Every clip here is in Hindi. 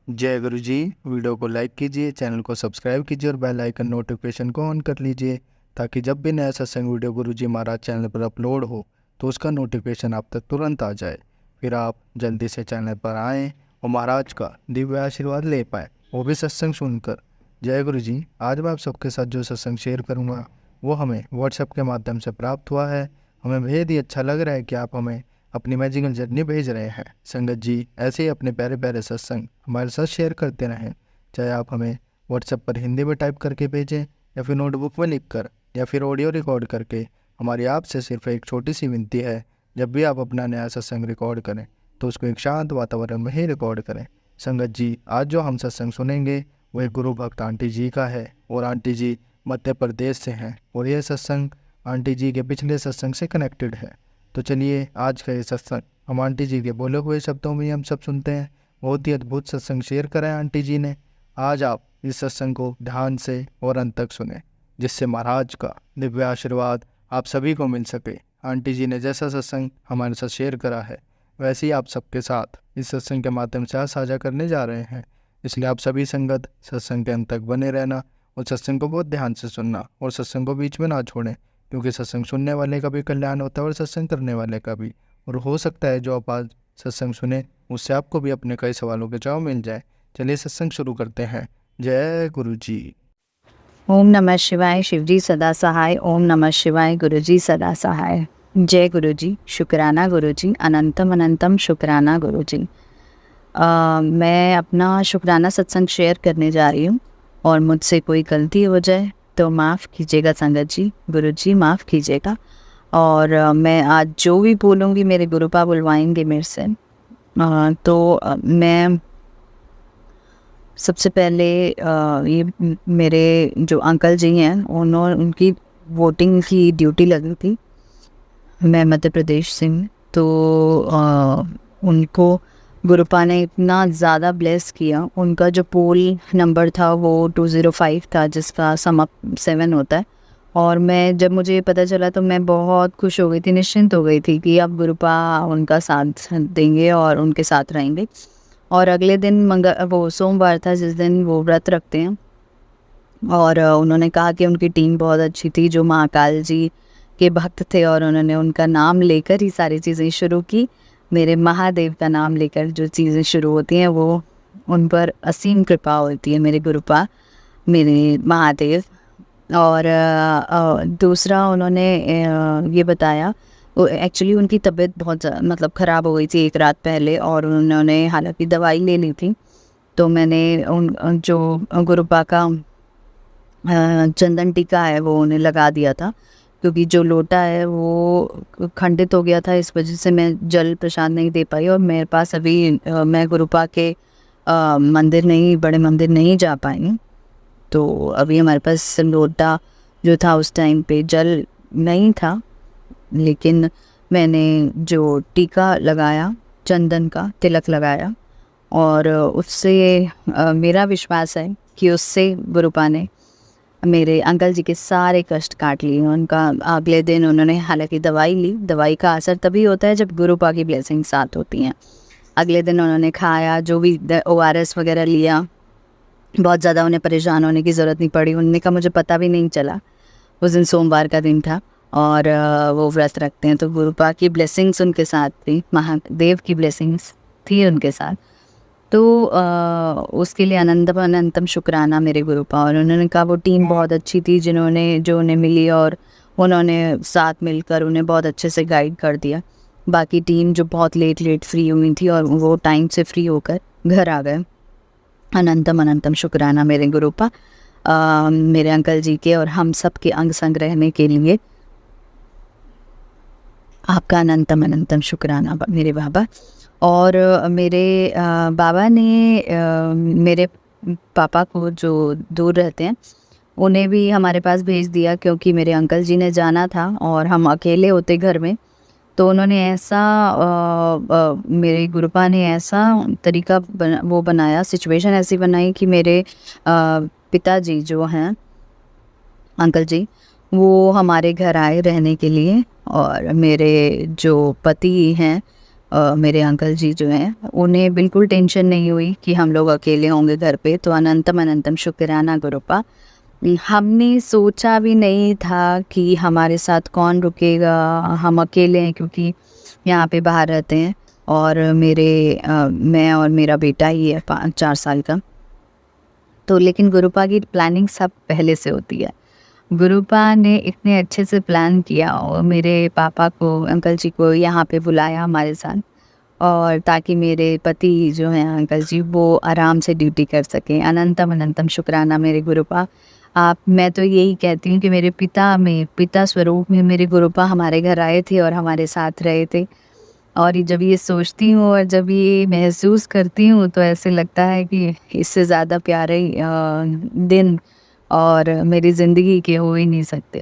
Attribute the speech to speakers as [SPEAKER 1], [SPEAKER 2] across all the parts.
[SPEAKER 1] जय गुरु जी। वीडियो को लाइक कीजिए, चैनल को सब्सक्राइब कीजिए और बेल आइकन नोटिफिकेशन को ऑन कर लीजिए ताकि जब भी नया सत्संग वीडियो गुरु जी महाराज चैनल पर अपलोड हो तो उसका नोटिफिकेशन आप तक तुरंत आ जाए। फिर आप जल्दी से चैनल पर आएँ और महाराज का दिव्य आशीर्वाद ले पाए, वो भी सत्संग सुनकर। जय गुरु जी। आज मैं आप सबके साथ जो सत्संग शेयर करूँगा वो हमें व्हाट्सएप के माध्यम से प्राप्त हुआ है। हमें बेहद ही अच्छा लग रहा है कि आप हमें अपनी मैजिकल जर्नी भेज रहे हैं। संगत जी ऐसे ही अपने प्यारे प्यारे सत्संग हमारे साथ शेयर करते रहें, चाहे आप हमें व्हाट्सएप पर हिंदी में टाइप करके भेजें या फिर नोटबुक में लिख कर या फिर ऑडियो रिकॉर्ड करके। हमारी आपसे सिर्फ एक छोटी सी विनती है, जब भी आप अपना नया सत्संग रिकॉर्ड करें तो उसको एक शांत वातावरण में ही रिकॉर्ड करें। संगत जी आज जो हम सत्संग सुनेंगे वो एक गुरु भक्त आंटी जी का है और आंटी जी मध्य प्रदेश से हैं और यह सत्संग आंटी जी के पिछले सत्संग से कनेक्टेड है। तो चलिए आज का ये सत्संग हम आंटी जी के बोले हुए शब्दों में हम सब सुनते हैं। बहुत ही अद्भुत सत्संग शेयर करा है आंटी जी ने। आज आप इस सत्संग को ध्यान से और अंत तक सुने, जिससे महाराज का दिव्य आशीर्वाद आप सभी को मिल सके। आंटी जी ने जैसा सत्संग हमारे साथ शेयर करा है वैसे ही आप सबके साथ इस सत्संग के माध्यम से आज साझा करने जा रहे हैं। इसलिए आप सभी संगत सत्संग के अंत तक बने रहना और सत्संग को बहुत ध्यान से सुनना और सत्संग को बीच में ना छोड़ें, क्योंकि सत्संग सुनने वाले का भी कल्याण होता है और सत्संग करने वाले का भी। और हो सकता है जो आप आज सत्संग सुने उससे आपको भी अपने कई सवालों के जवाब मिल जाए। चलिए सत्संग शुरू करते हैं। जय गुरु जी।
[SPEAKER 2] ओम नमः शिवाय। शिवजी सदा सहाय। ओम नमः शिवाय। गुरुजी सदा सहाय। जय गुरुजी। शुक्राना गुरुजी। अनंतम अनंतम शुक्राना गुरुजी। मैं अपना शुक्राना सत्संग शेयर करने जा रही हूँ और मुझसे कोई गलती हो जाए तो माफ़ कीजिएगा संगत जी। गुरुजी माफ़ कीजिएगा। और मैं आज जो भी बोलूँगी मेरे गुरुपा बुलवाएंगे मेरे से। मैं सबसे पहले ये मेरे जो अंकल जी हैं उनकी वोटिंग की ड्यूटी लगी थी। मैं मध्य प्रदेश से हूँ, तो उनको गुरुपा ने इतना ज़्यादा ब्लेस किया। उनका जो पोल नंबर था वो 205 था, जिसका सम अप 7 होता है। और जब मुझे पता चला तो मैं बहुत खुश हो गई थी, निश्चिंत हो गई थी कि अब गुरुपा उनका साथ देंगे और उनके साथ रहेंगे। और अगले दिन वो सोमवार था जिस दिन वो व्रत रखते हैं, और उन्होंने कहा कि उनकी टीम बहुत अच्छी थी जो महाकाल जी के भक्त थे, और उन्होंने उनका नाम लेकर ही सारी चीज़ें शुरू की। मेरे महादेव का नाम लेकर जो चीज़ें शुरू होती हैं वो उन पर असीम कृपा होती है, मेरे गुरुपा, मेरे महादेव। और दूसरा उन्होंने ये बताया, वो एक्चुअली उनकी तबीयत बहुत मतलब ख़राब हो गई थी एक रात पहले, और उन्होंने हालांकि दवाई ले ली थी। तो मैंने जो गुरुपा का चंदन टीका है वो उन्हें लगा दिया था, क्योंकि जो लोटा है वो खंडित हो गया था, इस वजह से मैं जल प्रसाद नहीं दे पाई। और मेरे पास अभी मैं गुरुपा के बड़े मंदिर नहीं जा पाई हूँ। तो अभी हमारे पास लोटा जो था उस टाइम पे जल नहीं था, लेकिन मैंने जो टीका लगाया, चंदन का तिलक लगाया, और उससे मेरा विश्वास है कि उससे गुरुपा ने मेरे अंकल जी के सारे कष्ट काट लिए। उनका अगले दिन उन्होंने हालांकि दवाई ली, दवाई का असर तभी होता है जब गुरुपा की ब्लेसिंग साथ होती हैं। अगले दिन उन्होंने खाया, जो भी ORS वगैरह लिया, बहुत ज़्यादा उन्हें परेशान होने की ज़रूरत नहीं पड़ी। उन्होंने कहा मुझे पता भी नहीं चला, उस दिन सोमवार का दिन था और वो व्रत रखते हैं, तो गुरुपा की ब्लेसिंग्स उनके साथ थी, महादेव की ब्लेसिंग्स थी उनके साथ। तो उसके लिए अनंतम अनंतम शुक्राना मेरे गुरुपा। और उन्होंने कहा वो टीम बहुत अच्छी थी जो उन्हें मिली, और उन्होंने साथ मिलकर उन्हें बहुत अच्छे से गाइड कर दिया। बाकी टीम जो बहुत लेट फ्री हुई थी और वो टाइम से फ्री होकर घर आ गए। अनंतम अनंतम शुक्राना मेरे गुरुपा, मेरे अंकल जी के और हम सब के अंग संग रहने के लिए आपका अनंतम अनंतम शुक्राना मेरे बाबा। और मेरे बाबा ने मेरे पापा को जो दूर रहते हैं उन्हें भी हमारे पास भेज दिया, क्योंकि मेरे अंकल जी ने जाना था और हम अकेले होते घर में। तो उन्होंने ऐसा मेरे गुरुपा ने ऐसा तरीका बनाया, सिचुएशन ऐसी बनाई कि मेरे पिताजी जो हैं अंकल जी, वो हमारे घर आए रहने के लिए। और मेरे जो पति हैं मेरे अंकल जी जो हैं उन्हें बिल्कुल टेंशन नहीं हुई कि हम लोग अकेले होंगे घर पे। तो अनंतम अनंतम शुक्राना गुरुपा। हमने सोचा भी नहीं था कि हमारे साथ कौन रुकेगा, हम अकेले हैं क्योंकि यहाँ पे बाहर रहते हैं और मैं और मेरा बेटा ही है 4 साल का। तो लेकिन गुरुपा की प्लानिंग सब पहले से होती है। गुरुपा ने इतने अच्छे से प्लान किया और मेरे पापा को, अंकल जी को यहाँ पे बुलाया हमारे साथ, और ताकि मेरे पति जो हैं अंकल जी वो आराम से ड्यूटी कर सकें। अनंतम अनंतम शुक्राना मेरे गुरुपा। मैं तो यही कहती हूँ कि मेरे पिता स्वरूप में मेरे गुरुपा हमारे घर आए थे और हमारे साथ रहे थे। और जब ये सोचती हूँ और जब ये महसूस करती हूँ तो ऐसे लगता है कि इससे ज़्यादा प्यारे दिन और मेरी ज़िंदगी के हो ही नहीं सकते।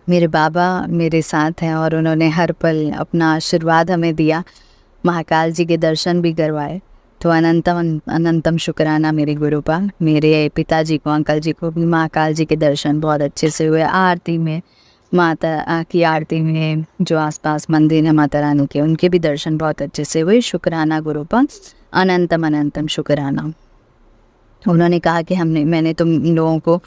[SPEAKER 2] मेरे बाबा मेरे साथ हैं और उन्होंने हर पल अपना आशीर्वाद हमें दिया, महाकाल जी के दर्शन भी करवाए। तो अनंतम अनंतम शुक्राना मेरे गुरुपा। मेरे पिताजी को, अंकल जी को भी महाकाल जी के दर्शन बहुत अच्छे से हुए। आरती में, माता की आरती में जो आसपास मंदिर है माता रानी के, उनके भी दर्शन बहुत अच्छे से हुए। शुक्राना गुरुपा, अनंतम अनंतम शुक्राना। उन्होंने कहा कि मैंने तुम लोगों को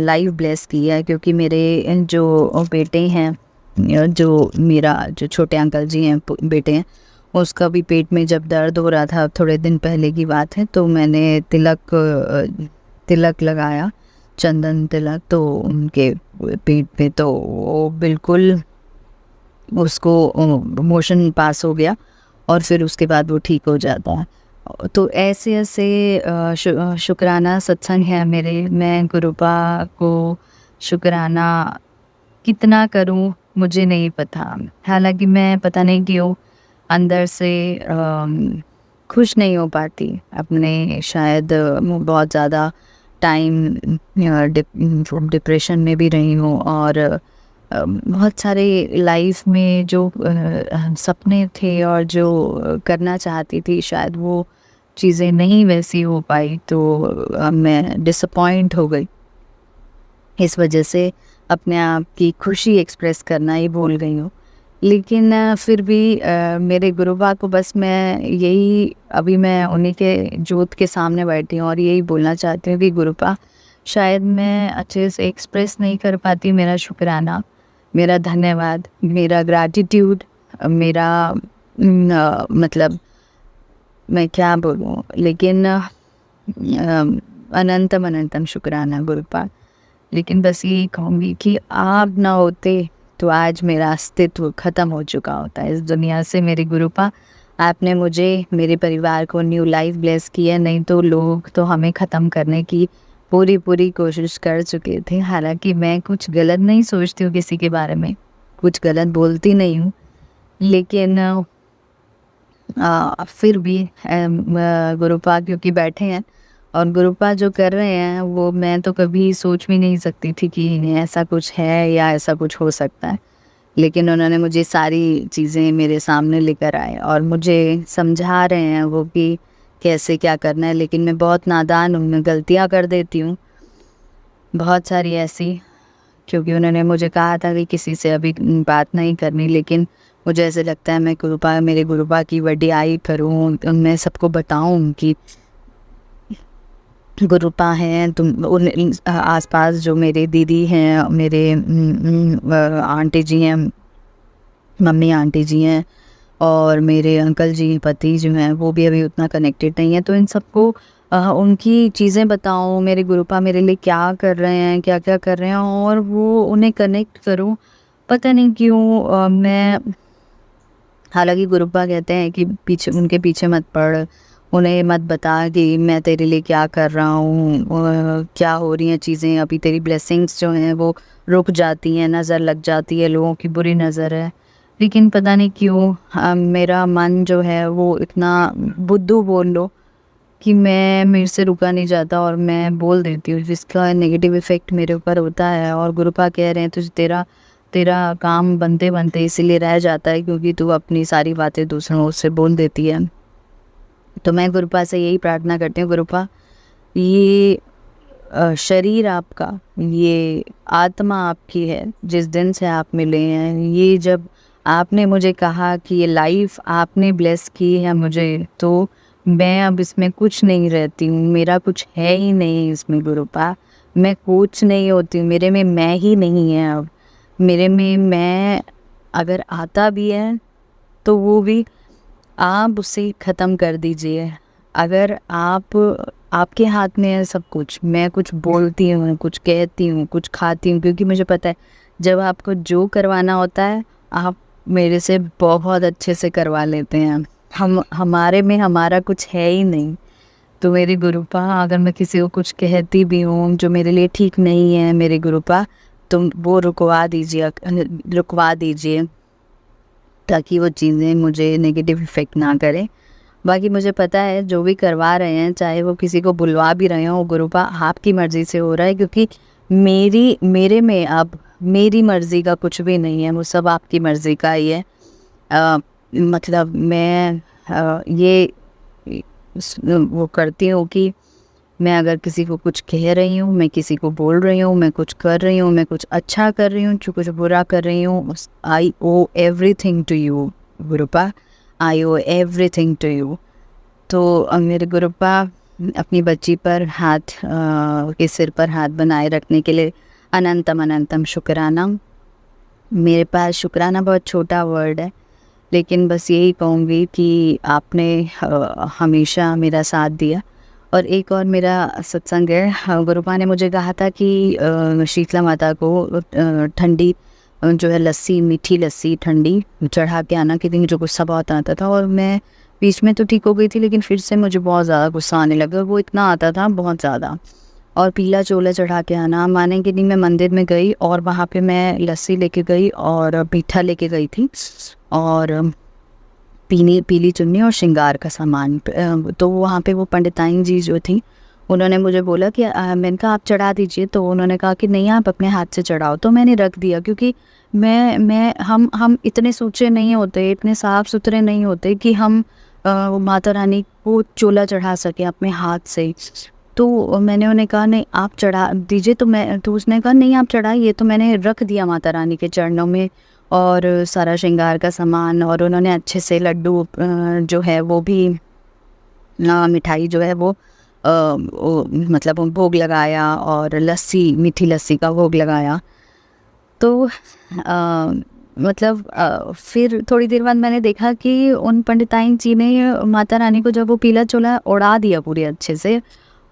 [SPEAKER 2] लाइव ब्लेस किया है क्योंकि मेरे जो बेटे हैं, जो छोटे अंकल जी हैं बेटे हैं, उसका भी पेट में जब दर्द हो रहा था, थोड़े दिन पहले की बात है, तो मैंने तिलक लगाया, चंदन तिलक, तो उनके पेट पे तो वो बिल्कुल उसको मोशन पास हो गया और फिर उसके बाद वो ठीक हो जाता है। तो ऐसे शुक्राना सत्संग है मेरे। मैं गुरुपा को शुक्राना कितना करूं मुझे नहीं पता। हालांकि मैं पता नहीं क्यों अंदर से खुश नहीं हो पाती अपने, शायद बहुत ज़्यादा टाइम डिप्रेशन में भी रही हूँ और बहुत सारे लाइफ में जो सपने थे और जो करना चाहती थी शायद वो चीज़ें नहीं वैसी हो पाई, तो मैं डिसअपॉइंट हो गई। इस वजह से अपने आप की खुशी एक्सप्रेस करना ही भूल गई हूँ। लेकिन फिर भी मेरे गुरुबा को बस अभी मैं उन्हीं के जोत के सामने बैठी हूँ और यही बोलना चाहती हूँ कि गुरुबा, शायद मैं अच्छे से एक्सप्रेस नहीं कर पाती मेरा शुक्राना, मेरा धन्यवाद, मेरा ग्रैटिट्यूड, मेरा मतलब मैं क्या बोलूँ, लेकिन अनंतम अनंतम शुक्राना गुरुपा। लेकिन बस यही कहूँगी कि आप ना होते तो आज मेरा अस्तित्व ख़त्म हो चुका होता है इस दुनिया से। मेरे गुरुपा, आपने मुझे, मेरे परिवार को न्यू लाइफ ब्लेस किया, नहीं तो लोग तो हमें ख़त्म करने की पूरी कोशिश कर चुके थे। हालांकि मैं कुछ गलत नहीं सोचती हूँ किसी के बारे में, कुछ गलत बोलती नहीं हूँ, लेकिन फिर भी गुरुपा क्योंकि बैठे हैं और गुरुपा जो कर रहे हैं वो मैं तो कभी सोच भी नहीं सकती थी कि ऐसा कुछ है या ऐसा कुछ हो सकता है। लेकिन उन्होंने मुझे सारी चीज़ें मेरे सामने लेकर आए और मुझे समझा रहे हैं वो कि कैसे क्या करना है। लेकिन मैं बहुत नादान हूँ, मैं गलतियाँ कर देती हूँ बहुत सारी ऐसी, क्योंकि उन्होंने मुझे कहा था कि किसी से अभी बात नहीं करनी। लेकिन मुझे ऐसे लगता है मैं मेरे गुरुपा की वडियाई करूँ, मैं सबको बताऊँ कि गुरुपा हैं। उन आसपास जो मेरे दीदी हैं, मेरे आंटी जी हैं, मम्मी आंटी जी हैं, और मेरे अंकल जी पति जो हैं वो भी अभी उतना कनेक्टेड नहीं है, तो इन सबको उनकी चीज़ें बताऊँ, मेरे गुरुपा मेरे लिए क्या कर रहे हैं, क्या क्या कर रहे हैं, और वो उन्हें कनेक्ट करूँ। पता नहीं क्यों मैं, हालांकि गुरुपा कहते हैं कि उनके पीछे मत पड़, उन्हें मत बता कि मैं तेरे लिए क्या कर रहा हूँ, क्या हो रही हैं चीज़ें, अभी तेरी ब्लेसिंग्स जो हैं वो रुक जाती हैं, नज़र लग जाती है, लोगों की बुरी नज़र है। लेकिन पता नहीं क्यों मेरा मन जो है वो इतना बुद्धू बोल लो कि मेरे से रुका नहीं जाता और मैं बोल देती हूँ, जिसका नेगेटिव इफ़ेक्ट मेरे ऊपर होता है। और गुरुपा कह रहे हैं तुझे तेरा काम बनते बनते इसीलिए रह जाता है क्योंकि तू अपनी सारी बातें दूसरों से बोल देती है। तो मैं गुरुपा से यही प्रार्थना करती हूँ, गुरुपा ये शरीर आपका, ये आत्मा आपकी है, जिस दिन से आप मिले हैं, ये जब आपने मुझे कहा कि ये लाइफ आपने ब्लेस की है मुझे, तो मैं अब इसमें कुछ नहीं रहती हूँ, मेरा कुछ है ही नहीं इसमें गुरुपा। मैं कुछ नहीं होती हूँ, मेरे में मैं ही नहीं है अब। मेरे में मैं अगर आता भी है तो वो भी आप उसे ख़त्म कर दीजिए। अगर आपके हाथ में है सब कुछ। मैं कुछ बोलती हूँ, कुछ कहती हूँ, कुछ खाती हूँ, क्योंकि मुझे पता है जब आपको जो करवाना होता है आप मेरे से बहुत अच्छे से करवा लेते हैं। हमारे में हमारा कुछ है ही नहीं। तो मेरे गुरुपा, अगर मैं किसी को कुछ कहती भी हूँ जो मेरे लिए ठीक नहीं है मेरे गुरुपा, तुम वो रुकवा दीजिए ताकि वो चीज़ें मुझे नेगेटिव इफ़ेक्ट ना करें। बाकी मुझे पता है जो भी करवा रहे हैं, चाहे वो किसी को बुलवा भी रहे हो, गुरुपा आपकी मर्ज़ी से हो रहा है, क्योंकि मेरे में अब मेरी मर्ज़ी का कुछ भी नहीं है, वो सब आपकी मर्ज़ी का ही है। मतलब मैं ये वो करती हूँ कि मैं अगर किसी को कुछ कह रही हूँ, मैं किसी को बोल रही हूँ, मैं कुछ कर रही हूँ, मैं कुछ अच्छा कर रही हूँ, कुछ बुरा कर रही हूँ, I owe everything to you Gurupa, I owe everything to you. तो मेरे गुरुपा अपनी बच्ची पर हाथ के सिर पर हाथ बनाए रखने के लिए अनंतम अनंतम शुक्राना। मेरे पास शुक्राना बहुत छोटा वर्ड है, लेकिन बस यही कहूँगी कि आपने हमेशा मेरा साथ दिया। और एक और मेरा सत्संग है, गुरुपा ने मुझे कहा था कि शीतला माता को ठंडी जो है लस्सी, मीठी लस्सी ठंडी चढ़ा के आना, क्योंकि मुझे गुस्सा बहुत आता था। और मैं बीच में तो ठीक हो गई थी, लेकिन फिर से मुझे बहुत ज़्यादा गुस्सा आने लगा, वो इतना आता था बहुत ज़्यादा। और पीला चोला चढ़ा के आना, मानेंगे नहीं, मैं मंदिर में गई और वहाँ पे मैं लस्सी लेके गई और मीठा लेके गई थी और पीली चुन्नी और श्रृंगार का सामान। तो वहाँ पे वो पंडिताइन जी जो थी, उन्होंने मुझे बोला कि मैंने कहा आप चढ़ा दीजिए, तो उन्होंने कहा कि नहीं आप अपने हाथ से चढ़ाओ। तो मैंने रख दिया, क्योंकि हम इतने सोचे नहीं होते, इतने साफ़ सुथरे नहीं होते कि हम माता रानी को चोला चढ़ा सके अपने हाथ से। तो मैंने उन्हें कहा नहीं आप चढ़ा दीजिए, तो उसने कहा नहीं आप चढ़ाइए। तो मैंने रख दिया माता रानी के चरणों में और सारा श्रृंगार का सामान, और उन्होंने अच्छे से लड्डू जो है वो भी मिठाई जो है वो मतलब भोग लगाया और लस्सी, मीठी लस्सी का भोग लगाया। तो मतलब फिर थोड़ी देर बाद मैंने देखा कि उन पंडिताइन जी ने माता रानी को जब वो पीला चोला उड़ा दिया पूरे अच्छे से,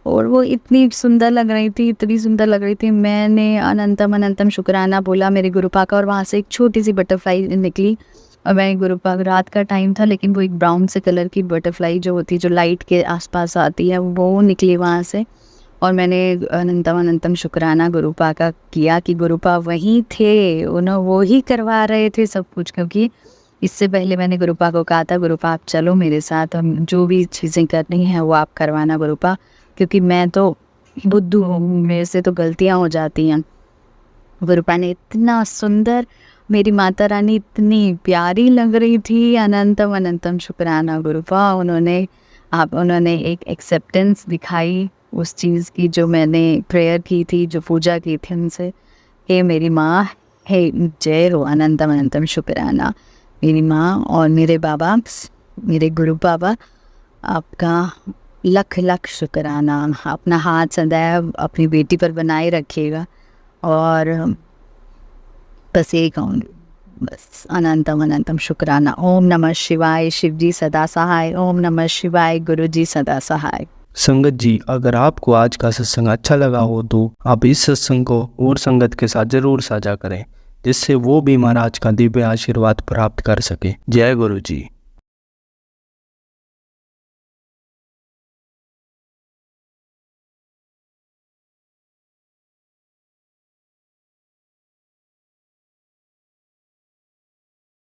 [SPEAKER 2] और वो इतनी सुंदर लग रही थी, इतनी सुंदर लग रही थी। मैंने अनंतम अनंतम शुक्राना बोला मेरे गुरुपा का, और वहाँ से एक छोटी सी बटरफ्लाई निकली। और मैं गुरुपा, रात का टाइम था, लेकिन वो एक ब्राउन से कलर की बटरफ्लाई जो होती है, जो लाइट के आसपास आती है, वो निकली वहाँ से। और मैंने अनंतम अनंतम शुक्राना गुरुपा का किया कि गुरुपा वहीं थे, उन्होंने वो ही करवा रहे थे सब कुछ। क्योंकि इससे पहले मैंने गुरुपा को कहा था, गुरुपा आप चलो मेरे साथ, हम जो भी चीज़ें करनी हैं वो आप करवाना गुरुपा, क्योंकि मैं तो बुद्धू हूँ, मेरे से तो गलतियाँ हो जाती हैं। गुरुपा ने इतना सुंदर, मेरी माता रानी इतनी प्यारी लग रही थी। अनंतम अनंतम शुक्राना गुरुपा, उन्होंने एक एक्सेप्टेंस दिखाई उस चीज़ की जो मैंने प्रेयर की थी, जो पूजा की थी उनसे। हे मेरी माँ, हे जय हो, अनंतम अनंतम शुक्राना मेरी माँ और मेरे बाबा, मेरे गुरु बाबा, आपका लख लख शुक्राना। अपना हाथ सदैव अपनी बेटी पर बनाए रखिएगा। और बस यही कहूँगी, बस अनंतम अनंतम शुक्राना। ओम नमः शिवाय, शिव जी सदा सहाय। ओम नमः शिवाय, गुरु जी सदा सहाय।
[SPEAKER 1] संगत जी, अगर आपको आज का सत्संग अच्छा लगा हो तो आप इस सत्संग को और संगत के साथ जरूर साझा करें, जिससे वो भी महाराज का दिव्य आशीर्वाद प्राप्त कर सके। जय गुरु जी।